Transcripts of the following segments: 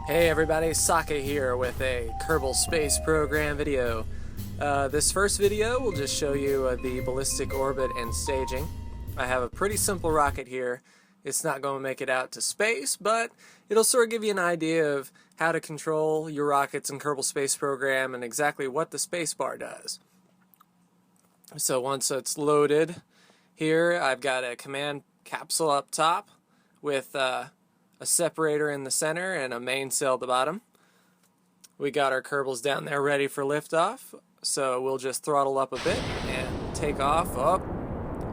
Hey everybody, Sake here with a Kerbal space program video. This first video will just show you the ballistic orbit and staging. I have a pretty simple rocket here. It's not going to make it out to space, but it'll sort of give you an idea of how to control your rockets in Kerbal space program and exactly what the space bar does. So once it's loaded here, I've got a command capsule up top with a separator in the center and a mainsail at the bottom. We got our Kerbals down there ready for liftoff, so we'll just throttle up a bit and take off.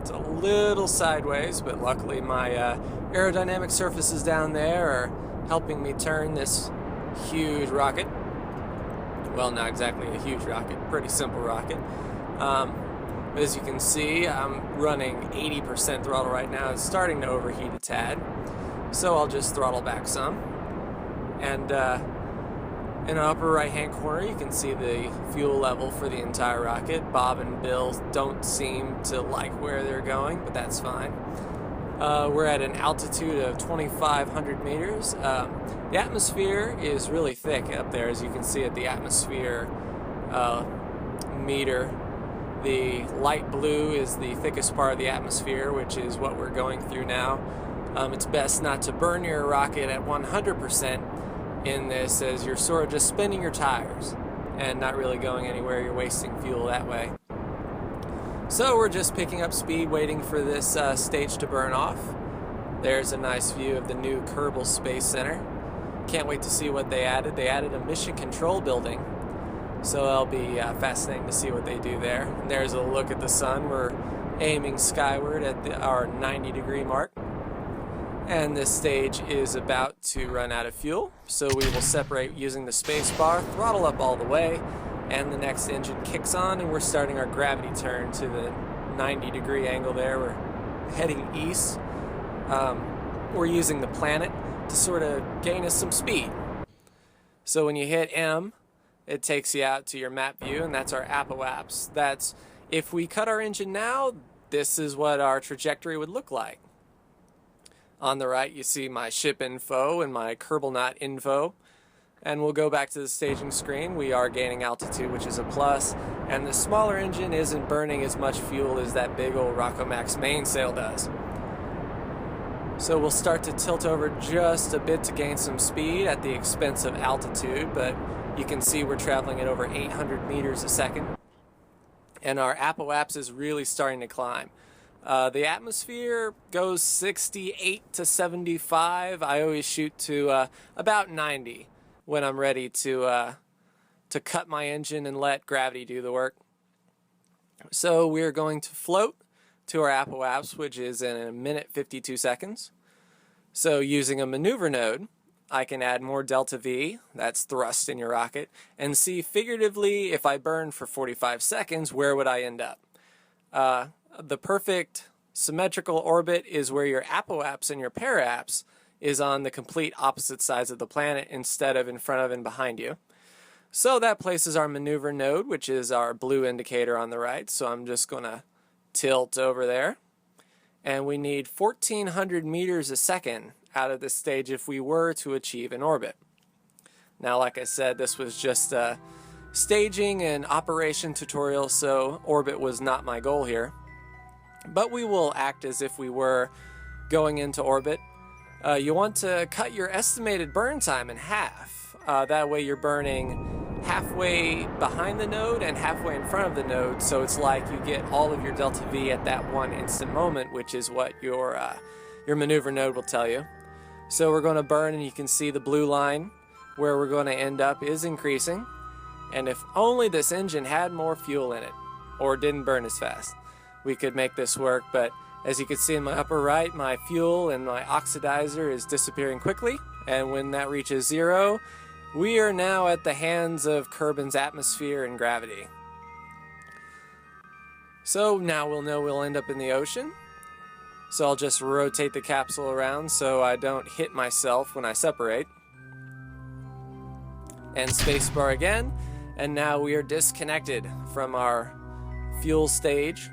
It's a little sideways, but luckily my aerodynamic surfaces down there are helping me turn this huge rocket. Well, not exactly a huge rocket, pretty simple rocket. As you can see, I'm running 80% throttle right now. It's starting to overheat a tad. So I'll just throttle back some, and in the upper right hand corner you can see the fuel level for the entire rocket. Bob and Bill don't seem to like where they're going, but that's fine. We're at an altitude of 2,500 meters. The atmosphere is really thick up there, as you can see at the atmosphere meter. The light blue is the thickest part of the atmosphere, which is what we're going through now. It's best not to burn your rocket at 100% in this, as you're sort of just spinning your tires and not really going anywhere. You're wasting fuel that way. So we're just picking up speed, waiting for this stage to burn off. There's a nice view of the new Kerbal Space Center. Can't wait to see what they added. They added a mission control building, so it'll be fascinating to see what they do there. And there's a look at the sun. We're aiming skyward at our 90-degree mark. And this stage is about to run out of fuel, so we will separate using the space bar, throttle up all the way, and the next engine kicks on, and we're starting our gravity turn to the 90-degree angle there. We're heading east. We're using the planet to sort of gain us some speed. So when you hit M, it takes you out to your map view, and that's our apoapse. That's, if we cut our engine now, this is what our trajectory would look like. On the right, you see my ship info and my Kerbal knot info. And we'll go back to the staging screen. We are gaining altitude, which is a plus. And the smaller engine isn't burning as much fuel as that big old Rockomax mainsail does. So we'll start to tilt over just a bit to gain some speed at the expense of altitude. But you can see we're traveling at over 800 meters a second. And our apoapse is really starting to climb. The atmosphere goes 68 to 75. I always shoot to about 90 when I'm ready to cut my engine and let gravity do the work. So we're going to float to our apoapse, which is in a minute 52 seconds. So using a maneuver node, I can add more delta V, that's thrust in your rocket, and see figuratively, if I burn for 45 seconds, where would I end up? The perfect symmetrical orbit is where your apoapse and your paraapse is on the complete opposite sides of the planet instead of in front of and behind you. So that places our maneuver node, which is our blue indicator on the right. So I'm just going to tilt over there. And we need 1,400 meters a second out of this stage if we were to achieve an orbit. Now, like I said, this was just a staging and operation tutorial, so orbit was not my goal here. But we will act as if we were going into orbit. You want to cut your estimated burn time in half. That way you're burning halfway behind the node and halfway in front of the node, so it's like you get all of your delta V at that one instant moment, which is what your maneuver node will tell you. So we're going to burn, and you can see the blue line where we're going to end up is increasing. And if only this engine had more fuel in it, or didn't burn as fast, we could make this work. But as you can see in my upper right, my fuel and my oxidizer is disappearing quickly. And when that reaches zero, we are now at the hands of Kerbin's atmosphere and gravity. So now we'll know we'll end up in the ocean. So I'll just rotate the capsule around so I don't hit myself when I separate. And spacebar again. And now we are disconnected from our fuel stage,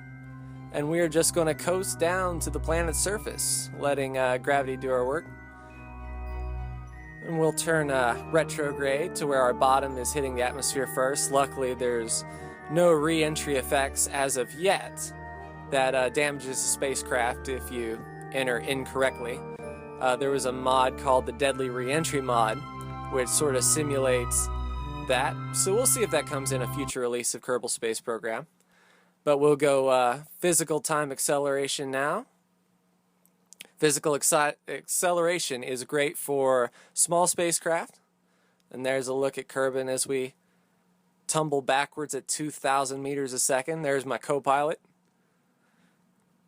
and we are just going to coast down to the planet's surface, letting gravity do our work. And we'll turn retrograde to where our bottom is hitting the atmosphere first. Luckily, there's no re-entry effects as of yet that damages the spacecraft if you enter incorrectly. There was a mod called the Deadly Re-entry mod, which sort of simulates that. So we'll see if that comes in a future release of Kerbal Space Program. But we'll go physical time acceleration now. Physical acceleration is great for small spacecraft. And there's a look at Kerbin as we tumble backwards at 2,000 meters a second. There's my co-pilot.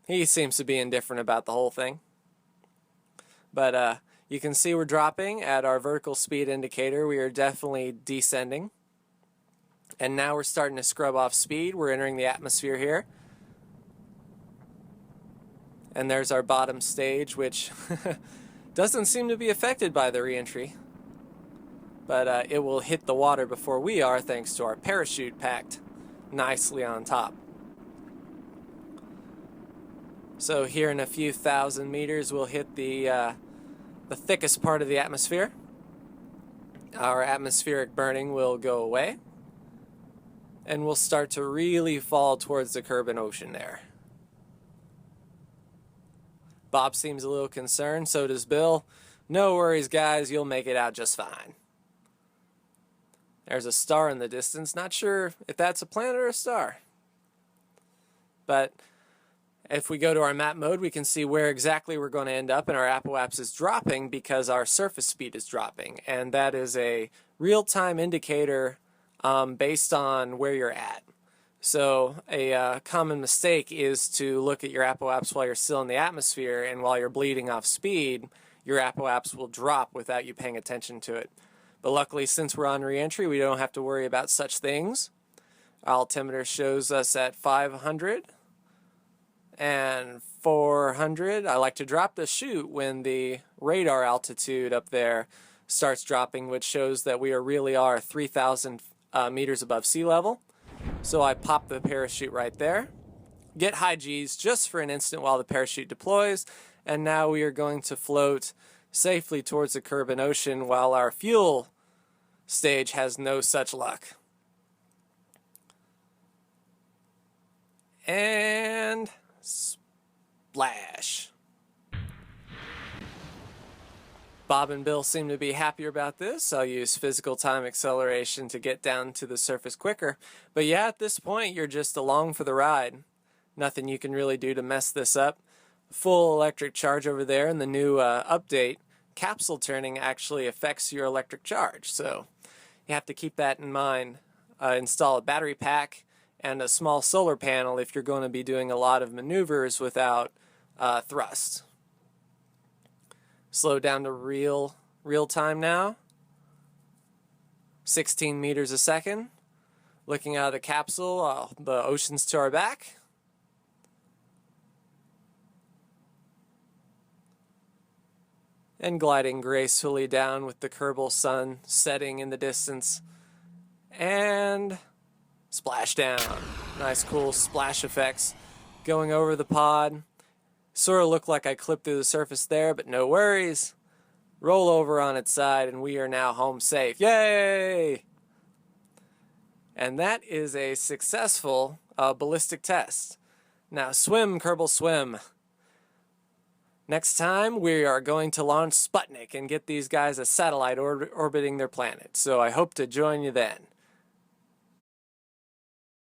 He seems to be indifferent about the whole thing. But you can see we're dropping at our vertical speed indicator. We are definitely descending. And now we're starting to scrub off speed. We're entering the atmosphere here. And there's our bottom stage, which doesn't seem to be affected by the re-entry. But it will hit the water before we are, thanks to our parachute packed nicely on top. So here in a few thousand meters, we'll hit the thickest part of the atmosphere. Our atmospheric burning will go away. And we'll start to really fall towards the Kerbin Ocean there. Bob seems a little concerned, so does Bill. No worries, guys, you'll make it out just fine. There's a star in the distance. Not sure if that's a planet or a star. But if we go to our map mode, we can see where exactly we're going to end up, and our apoapse is dropping because our surface speed is dropping. And that is a real-time indicator based on where you're at. So a common mistake is to look at your apoapse while you're still in the atmosphere, and while you're bleeding off speed, your apoapse will drop without you paying attention to it. But luckily, since we're on re-entry, we don't have to worry about such things. Our altimeter shows us at 500 and 400. I like to drop the chute when the radar altitude up there starts dropping, which shows that we really are 3,000 meters above sea level. So I pop the parachute right there, get high G's just for an instant while the parachute deploys, and now we are going to float safely towards the Kerbin Ocean while our fuel stage has no such luck. And splash. Bob and Bill seem to be happier about this. I'll use physical time acceleration to get down to the surface quicker. But yeah, at this point, you're just along for the ride. Nothing you can really do to mess this up. Full electric charge over there, and the new update, capsule turning actually affects your electric charge. So you have to keep that in mind. Install a battery pack and a small solar panel if you're going to be doing a lot of maneuvers without thrust. Slow down to real time now. 16 meters a second. Looking out of the capsule, the ocean's to our back. And gliding gracefully down with the Kerbal sun setting in the distance. And splash down. Nice cool splash effects going over the pod. Sort of looked like I clipped through the surface there, but no worries. Roll over on its side, and we are now home safe. Yay! And that is a successful ballistic test. Now swim, Kerbal, swim. Next time, we are going to launch Sputnik and get these guys a satellite orbiting their planet. So I hope to join you then.